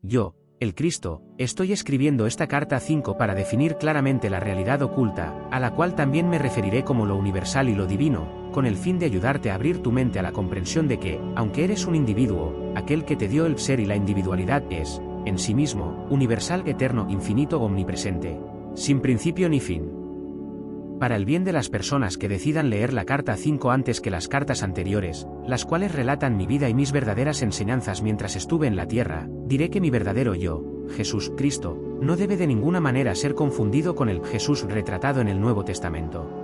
Yo, el Cristo, estoy escribiendo esta carta 5 para definir claramente la realidad oculta, a la cual también me referiré como lo universal y lo divino, con el fin de ayudarte a abrir tu mente a la comprensión de que, aunque eres un individuo, aquel que te dio el ser y la individualidad es, en sí mismo, universal, eterno, infinito, omnipresente, sin principio ni fin. Para el bien de las personas que decidan leer la carta 5 antes que las cartas anteriores, las cuales relatan mi vida y mis verdaderas enseñanzas mientras estuve en la tierra, diré que mi verdadero yo, Jesús Cristo, no debe de ninguna manera ser confundido con el Jesús retratado en el Nuevo Testamento.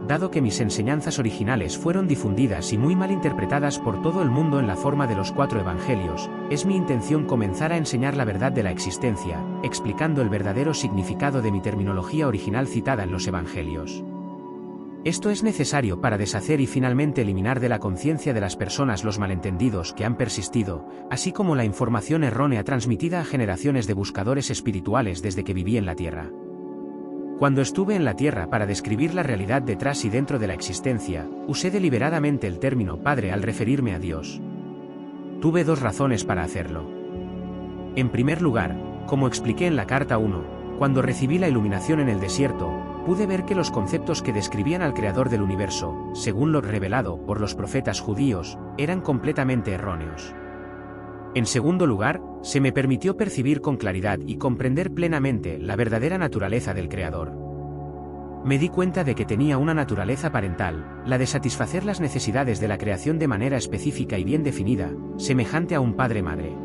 Dado que mis enseñanzas originales fueron difundidas y muy mal interpretadas por todo el mundo en la forma de los 4 evangelios, es mi intención comenzar a enseñar la verdad de la existencia, explicando el verdadero significado de mi terminología original citada en los evangelios. Esto es necesario para deshacer y finalmente eliminar de la conciencia de las personas los malentendidos que han persistido, así como la información errónea transmitida a generaciones de buscadores espirituales desde que viví en la Tierra. Cuando estuve en la Tierra para describir la realidad detrás y dentro de la existencia, usé deliberadamente el término Padre al referirme a Dios. Tuve 2 razones para hacerlo. En primer lugar, como expliqué en la carta 1, cuando recibí la iluminación en el desierto, pude ver que los conceptos que describían al Creador del universo, según lo revelado por los profetas judíos, eran completamente erróneos. En segundo lugar, se me permitió percibir con claridad y comprender plenamente la verdadera naturaleza del Creador. Me di cuenta de que tenía una naturaleza parental, la de satisfacer las necesidades de la creación de manera específica y bien definida, semejante a un padre-madre.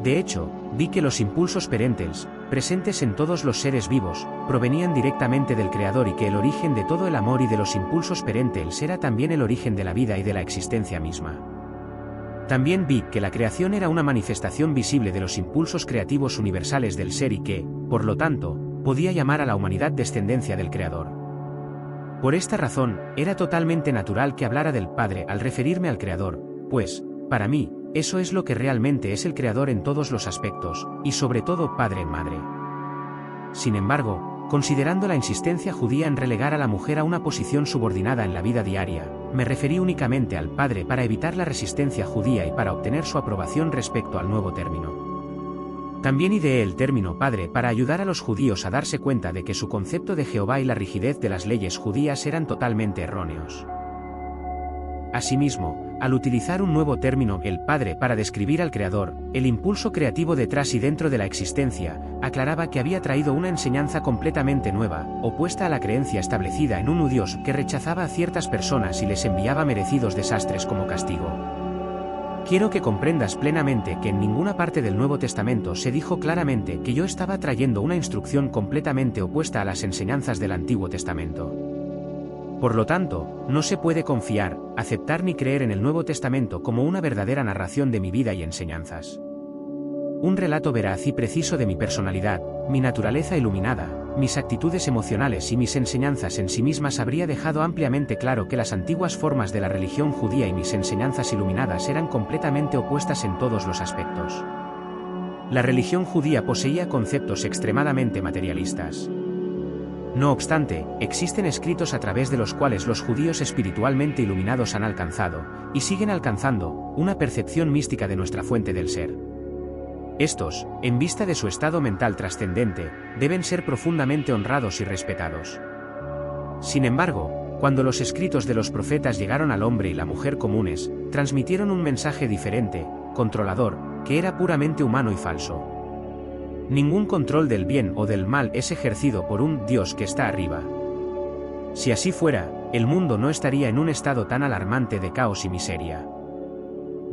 De hecho, vi que los impulsos parentales, presentes en todos los seres vivos, provenían directamente del Creador y que el origen de todo el amor y de los impulsos parentales era también el origen de la vida y de la existencia misma. También vi que la creación era una manifestación visible de los impulsos creativos universales del ser y que, por lo tanto, podía llamar a la humanidad descendencia del Creador. Por esta razón, era totalmente natural que hablara del Padre al referirme al Creador, pues, para mí, eso es lo que realmente es el Creador en todos los aspectos, y sobre todo Padre-Madre. Sin embargo, considerando la insistencia judía en relegar a la mujer a una posición subordinada en la vida diaria, me referí únicamente al Padre para evitar la resistencia judía y para obtener su aprobación respecto al nuevo término. También ideé el término Padre para ayudar a los judíos a darse cuenta de que su concepto de Jehová y la rigidez de las leyes judías eran totalmente erróneos. Asimismo, al utilizar un nuevo término, el Padre, para describir al Creador, el impulso creativo detrás y dentro de la existencia, aclaraba que había traído una enseñanza completamente nueva, opuesta a la creencia establecida en un Dios que rechazaba a ciertas personas y les enviaba merecidos desastres como castigo. Quiero que comprendas plenamente que en ninguna parte del Nuevo Testamento se dijo claramente que yo estaba trayendo una instrucción completamente opuesta a las enseñanzas del Antiguo Testamento. Por lo tanto, no se puede confiar, aceptar ni creer en el Nuevo Testamento como una verdadera narración de mi vida y enseñanzas. Un relato veraz y preciso de mi personalidad, mi naturaleza iluminada, mis actitudes emocionales y mis enseñanzas en sí mismas habría dejado ampliamente claro que las antiguas formas de la religión judía y mis enseñanzas iluminadas eran completamente opuestas en todos los aspectos. La religión judía poseía conceptos extremadamente materialistas. No obstante, existen escritos a través de los cuales los judíos espiritualmente iluminados han alcanzado, y siguen alcanzando, una percepción mística de nuestra fuente del ser. Estos, en vista de su estado mental trascendente, deben ser profundamente honrados y respetados. Sin embargo, cuando los escritos de los profetas llegaron al hombre y la mujer comunes, transmitieron un mensaje diferente, controlador, que era puramente humano y falso. Ningún control del bien o del mal es ejercido por un Dios que está arriba. Si así fuera, el mundo no estaría en un estado tan alarmante de caos y miseria.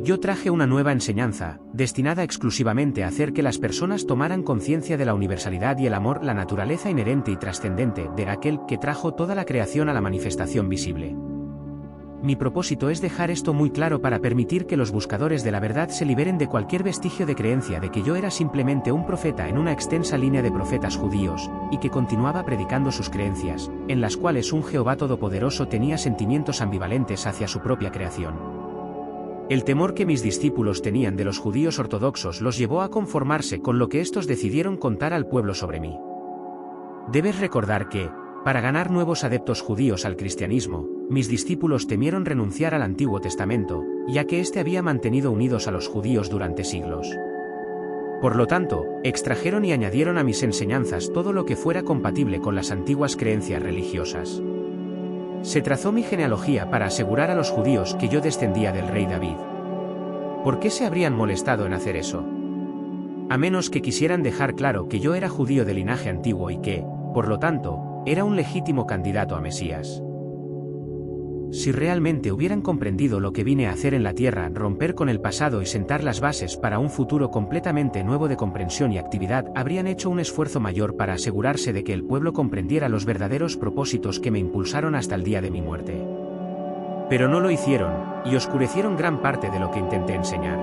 Yo traje una nueva enseñanza, destinada exclusivamente a hacer que las personas tomaran conciencia de la universalidad y el amor, la naturaleza inherente y trascendente de aquel que trajo toda la creación a la manifestación visible. Mi propósito es dejar esto muy claro para permitir que los buscadores de la verdad se liberen de cualquier vestigio de creencia de que yo era simplemente un profeta en una extensa línea de profetas judíos, y que continuaba predicando sus creencias, en las cuales un Jehová todopoderoso tenía sentimientos ambivalentes hacia su propia creación. El temor que mis discípulos tenían de los judíos ortodoxos los llevó a conformarse con lo que estos decidieron contar al pueblo sobre mí. Debes recordar que, para ganar nuevos adeptos judíos al cristianismo, mis discípulos temieron renunciar al Antiguo Testamento, ya que éste había mantenido unidos a los judíos durante siglos. Por lo tanto, extrajeron y añadieron a mis enseñanzas todo lo que fuera compatible con las antiguas creencias religiosas. Se trazó mi genealogía para asegurar a los judíos que yo descendía del rey David. ¿Por qué se habrían molestado en hacer eso? A menos que quisieran dejar claro que yo era judío de linaje antiguo y que, por lo tanto, era un legítimo candidato a Mesías. Si realmente hubieran comprendido lo que vine a hacer en la tierra, romper con el pasado y sentar las bases para un futuro completamente nuevo de comprensión y actividad, habrían hecho un esfuerzo mayor para asegurarse de que el pueblo comprendiera los verdaderos propósitos que me impulsaron hasta el día de mi muerte. Pero no lo hicieron, y oscurecieron gran parte de lo que intenté enseñar.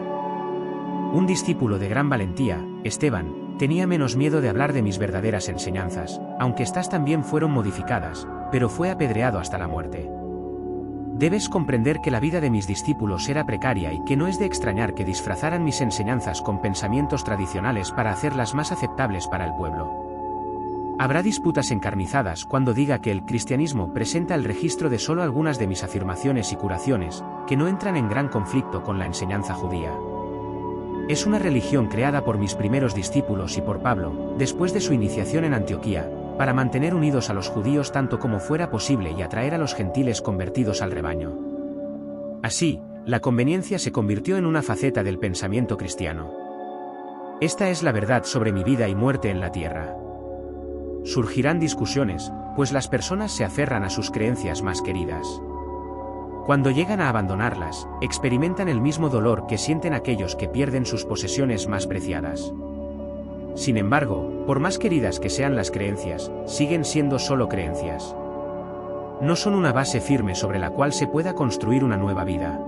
Un discípulo de gran valentía, Esteban, tenía menos miedo de hablar de mis verdaderas enseñanzas, aunque estas también fueron modificadas, pero fue apedreado hasta la muerte. Debes comprender que la vida de mis discípulos era precaria y que no es de extrañar que disfrazaran mis enseñanzas con pensamientos tradicionales para hacerlas más aceptables para el pueblo. Habrá disputas encarnizadas cuando diga que el cristianismo presenta el registro de solo algunas de mis afirmaciones y curaciones, que no entran en gran conflicto con la enseñanza judía. Es una religión creada por mis primeros discípulos y por Pablo, después de su iniciación en Antioquía, para mantener unidos a los judíos tanto como fuera posible y atraer a los gentiles convertidos al rebaño. Así, la conveniencia se convirtió en una faceta del pensamiento cristiano. Esta es la verdad sobre mi vida y muerte en la tierra. Surgirán discusiones, pues las personas se aferran a sus creencias más queridas. Cuando llegan a abandonarlas, experimentan el mismo dolor que sienten aquellos que pierden sus posesiones más preciadas. Sin embargo, por más queridas que sean las creencias, siguen siendo solo creencias. No son una base firme sobre la cual se pueda construir una nueva vida.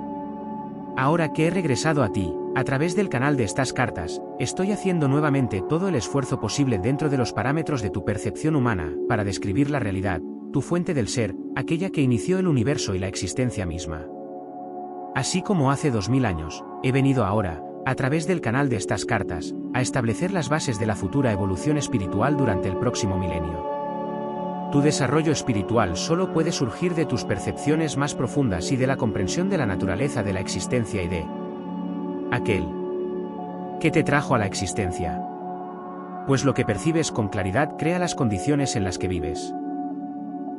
Ahora que he regresado a ti, a través del canal de estas cartas, estoy haciendo nuevamente todo el esfuerzo posible dentro de los parámetros de tu percepción humana, para describir la realidad, tu fuente del ser, aquella que inició el universo y la existencia misma. Así como hace 2000 años, he venido ahora, a través del canal de estas cartas, a establecer las bases de la futura evolución espiritual durante el próximo milenio. Tu desarrollo espiritual solo puede surgir de tus percepciones más profundas y de la comprensión de la naturaleza de la existencia y de aquel que te trajo a la existencia. Pues lo que percibes con claridad crea las condiciones en las que vives.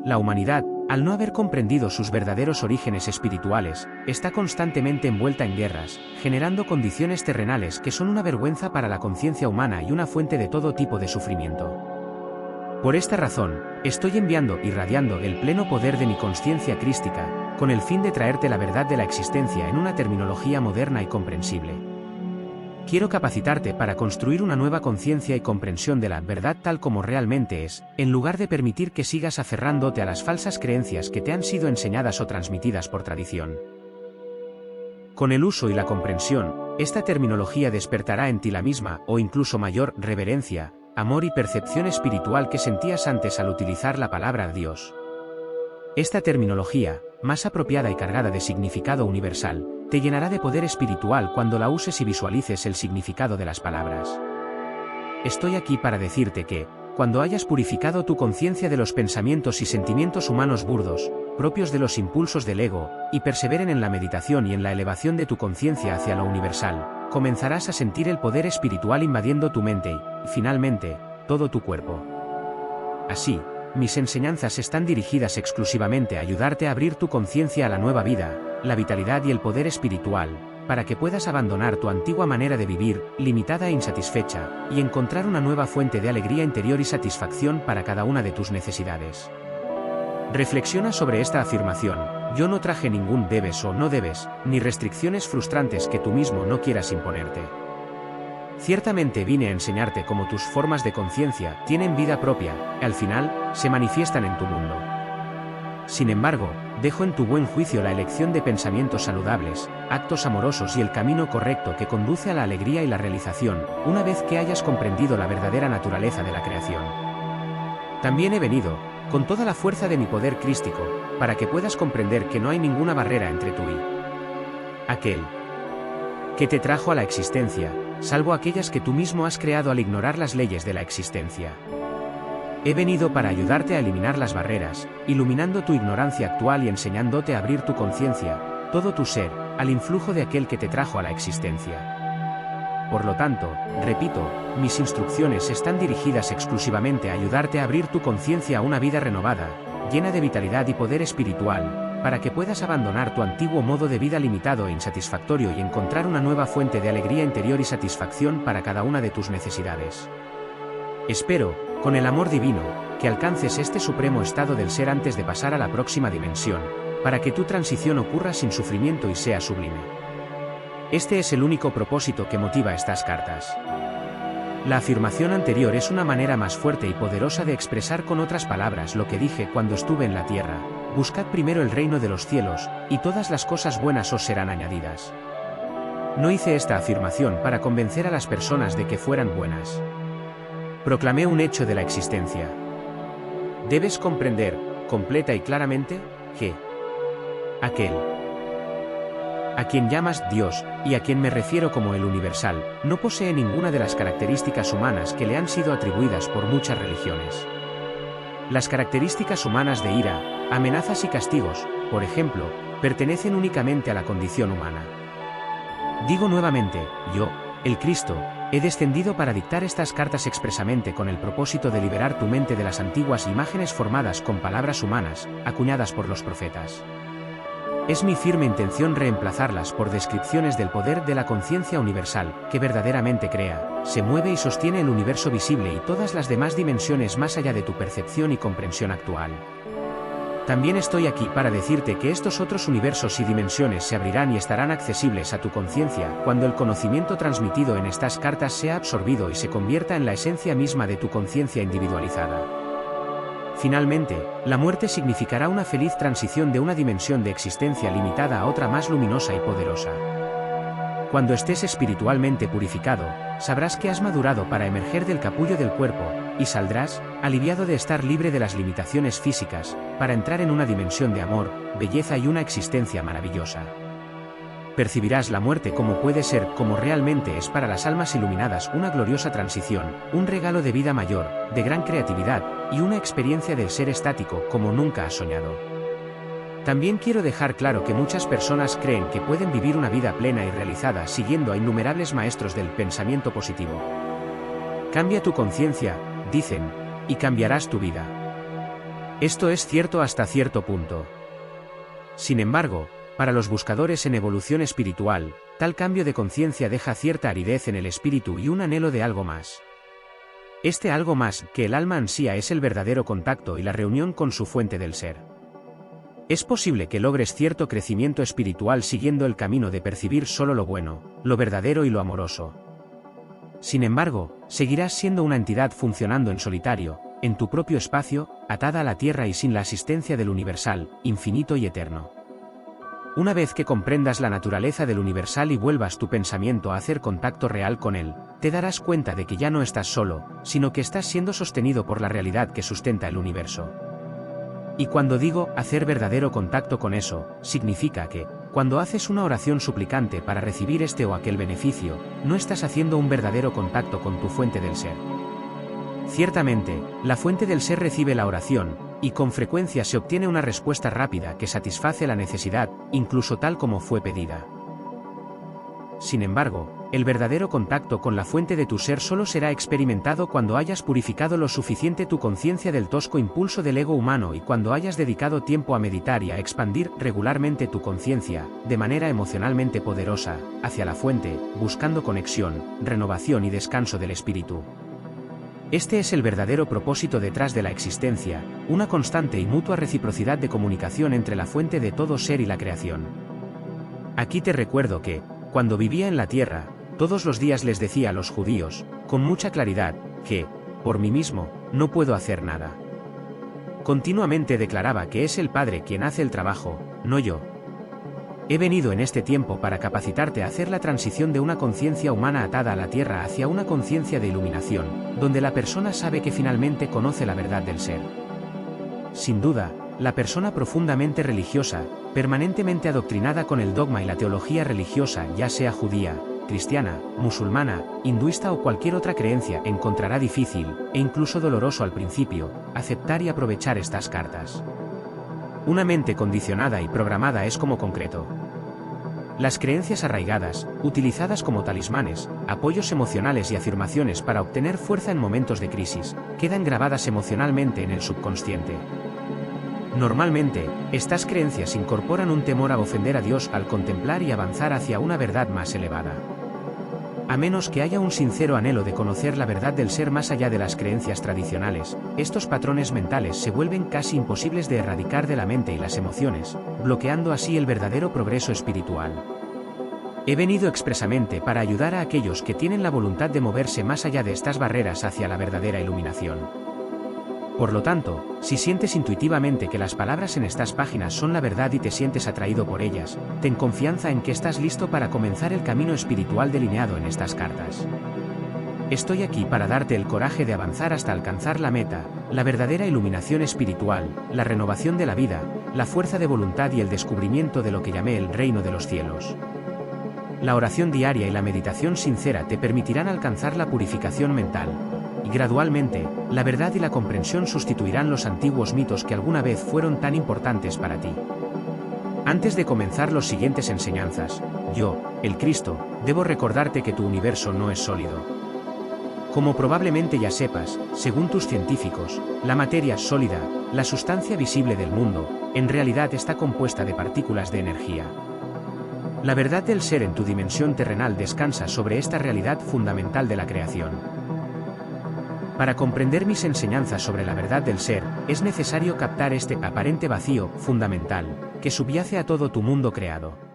La humanidad, al no haber comprendido sus verdaderos orígenes espirituales, está constantemente envuelta en guerras, generando condiciones terrenales que son una vergüenza para la conciencia humana y una fuente de todo tipo de sufrimiento. Por esta razón, estoy enviando y radiando el pleno poder de mi consciencia crística, con el fin de traerte la verdad de la existencia en una terminología moderna y comprensible. Quiero capacitarte para construir una nueva conciencia y comprensión de la verdad tal como realmente es, en lugar de permitir que sigas aferrándote a las falsas creencias que te han sido enseñadas o transmitidas por tradición. Con el uso y la comprensión, esta terminología despertará en ti la misma, o incluso mayor, reverencia, amor y percepción espiritual que sentías antes al utilizar la palabra Dios. Esta terminología, más apropiada y cargada de significado universal, te llenará de poder espiritual cuando la uses y visualices el significado de las palabras. Estoy aquí para decirte que, cuando hayas purificado tu conciencia de los pensamientos y sentimientos humanos burdos, propios de los impulsos del ego, y perseveren en la meditación y en la elevación de tu conciencia hacia lo universal, comenzarás a sentir el poder espiritual invadiendo tu mente y, finalmente, todo tu cuerpo. Así, mis enseñanzas están dirigidas exclusivamente a ayudarte a abrir tu conciencia a la nueva vida, la vitalidad y el poder espiritual, para que puedas abandonar tu antigua manera de vivir, limitada e insatisfecha, y encontrar una nueva fuente de alegría interior y satisfacción para cada una de tus necesidades. Reflexiona sobre esta afirmación: yo no traje ningún debes o no debes, ni restricciones frustrantes que tú mismo no quieras imponerte. Ciertamente vine a enseñarte cómo tus formas de conciencia tienen vida propia, y al final, se manifiestan en tu mundo. Sin embargo, dejo en tu buen juicio la elección de pensamientos saludables, actos amorosos y el camino correcto que conduce a la alegría y la realización, una vez que hayas comprendido la verdadera naturaleza de la creación. También he venido, con toda la fuerza de mi poder crístico, para que puedas comprender que no hay ninguna barrera entre tú y aquel que te trajo a la existencia, salvo aquellas que tú mismo has creado al ignorar las leyes de la existencia. He venido para ayudarte a eliminar las barreras, iluminando tu ignorancia actual y enseñándote a abrir tu conciencia, todo tu ser, al influjo de aquel que te trajo a la existencia. Por lo tanto, repito, mis instrucciones están dirigidas exclusivamente a ayudarte a abrir tu conciencia a una vida renovada, llena de vitalidad y poder espiritual, para que puedas abandonar tu antiguo modo de vida limitado e insatisfactorio y encontrar una nueva fuente de alegría interior y satisfacción para cada una de tus necesidades. Espero, con el amor divino, que alcances este supremo estado del ser antes de pasar a la próxima dimensión, para que tu transición ocurra sin sufrimiento y sea sublime. Este es el único propósito que motiva estas cartas. La afirmación anterior es una manera más fuerte y poderosa de expresar con otras palabras lo que dije cuando estuve en la tierra: buscad primero el reino de los cielos, y todas las cosas buenas os serán añadidas. No hice esta afirmación para convencer a las personas de que fueran buenas. Proclamé un hecho de la existencia. Debes comprender, completa y claramente, que aquel a quien llamas Dios, y a quien me refiero como el universal, no posee ninguna de las características humanas que le han sido atribuidas por muchas religiones. Las características humanas de ira, amenazas y castigos, por ejemplo, pertenecen únicamente a la condición humana. Digo nuevamente, yo, el Cristo, he descendido para dictar estas cartas expresamente con el propósito de liberar tu mente de las antiguas imágenes formadas con palabras humanas, acuñadas por los profetas. Es mi firme intención reemplazarlas por descripciones del poder de la conciencia universal, que verdaderamente crea, se mueve y sostiene el universo visible y todas las demás dimensiones más allá de tu percepción y comprensión actual. También estoy aquí para decirte que estos otros universos y dimensiones se abrirán y estarán accesibles a tu conciencia cuando el conocimiento transmitido en estas cartas sea absorbido y se convierta en la esencia misma de tu conciencia individualizada. Finalmente, la muerte significará una feliz transición de una dimensión de existencia limitada a otra más luminosa y poderosa. Cuando estés espiritualmente purificado, sabrás que has madurado para emerger del capullo del cuerpo, y saldrás, aliviado de estar libre de las limitaciones físicas, para entrar en una dimensión de amor, belleza y una existencia maravillosa. Percibirás la muerte como puede ser, como realmente es para las almas iluminadas, una gloriosa transición, un regalo de vida mayor, de gran creatividad, y una experiencia del ser estático como nunca has soñado. También quiero dejar claro que muchas personas creen que pueden vivir una vida plena y realizada siguiendo a innumerables maestros del pensamiento positivo. Cambia tu conciencia, dicen, y cambiarás tu vida. Esto es cierto hasta cierto punto. Sin embargo, para los buscadores en evolución espiritual, tal cambio de conciencia deja cierta aridez en el espíritu y un anhelo de algo más. Este algo más que el alma ansía es el verdadero contacto y la reunión con su fuente del ser. Es posible que logres cierto crecimiento espiritual siguiendo el camino de percibir solo lo bueno, lo verdadero y lo amoroso. Sin embargo, seguirás siendo una entidad funcionando en solitario, en tu propio espacio, atada a la tierra y sin la asistencia del universal, infinito y eterno. Una vez que comprendas la naturaleza del universal y vuelvas tu pensamiento a hacer contacto real con él, te darás cuenta de que ya no estás solo, sino que estás siendo sostenido por la realidad que sustenta el universo. Y cuando digo hacer verdadero contacto con eso, significa que, cuando haces una oración suplicante para recibir este o aquel beneficio, no estás haciendo un verdadero contacto con tu fuente del ser. Ciertamente, la fuente del ser recibe la oración, y con frecuencia se obtiene una respuesta rápida que satisface la necesidad, incluso tal como fue pedida. Sin embargo, el verdadero contacto con la fuente de tu ser solo será experimentado cuando hayas purificado lo suficiente tu conciencia del tosco impulso del ego humano y cuando hayas dedicado tiempo a meditar y a expandir regularmente tu conciencia, de manera emocionalmente poderosa, hacia la fuente, buscando conexión, renovación y descanso del espíritu. Este es el verdadero propósito detrás de la existencia, una constante y mutua reciprocidad de comunicación entre la fuente de todo ser y la creación. Aquí te recuerdo que, cuando vivía en la tierra, todos los días les decía a los judíos, con mucha claridad, que, por mí mismo, no puedo hacer nada. Continuamente declaraba que es el Padre quien hace el trabajo, no yo. He venido en este tiempo para capacitarte a hacer la transición de una conciencia humana atada a la tierra hacia una conciencia de iluminación, donde la persona sabe que finalmente conoce la verdad del ser. Sin duda, la persona profundamente religiosa, permanentemente adoctrinada con el dogma y la teología religiosa, ya sea judía, cristiana, musulmana, hinduista o cualquier otra creencia, encontrará difícil, e incluso doloroso al principio, aceptar y aprovechar estas cartas. Una mente condicionada y programada es como concreto. Las creencias arraigadas, utilizadas como talismanes, apoyos emocionales y afirmaciones para obtener fuerza en momentos de crisis, quedan grabadas emocionalmente en el subconsciente. Normalmente, estas creencias incorporan un temor a ofender a Dios al contemplar y avanzar hacia una verdad más elevada. A menos que haya un sincero anhelo de conocer la verdad del ser más allá de las creencias tradicionales, estos patrones mentales se vuelven casi imposibles de erradicar de la mente y las emociones, bloqueando así el verdadero progreso espiritual. He venido expresamente para ayudar a aquellos que tienen la voluntad de moverse más allá de estas barreras hacia la verdadera iluminación. Por lo tanto, si sientes intuitivamente que las palabras en estas páginas son la verdad y te sientes atraído por ellas, ten confianza en que estás listo para comenzar el camino espiritual delineado en estas cartas. Estoy aquí para darte el coraje de avanzar hasta alcanzar la meta, la verdadera iluminación espiritual, la renovación de la vida, la fuerza de voluntad y el descubrimiento de lo que llamé el reino de los cielos. La oración diaria y la meditación sincera te permitirán alcanzar la purificación mental. Y gradualmente, la verdad y la comprensión sustituirán los antiguos mitos que alguna vez fueron tan importantes para ti. Antes de comenzar las siguientes enseñanzas, yo, el Cristo, debo recordarte que tu universo no es sólido. Como probablemente ya sepas, según tus científicos, la materia sólida, la sustancia visible del mundo, en realidad está compuesta de partículas de energía. La verdad del ser en tu dimensión terrenal descansa sobre esta realidad fundamental de la creación. Para comprender mis enseñanzas sobre la verdad del ser, es necesario captar este aparente vacío fundamental que subyace a todo tu mundo creado.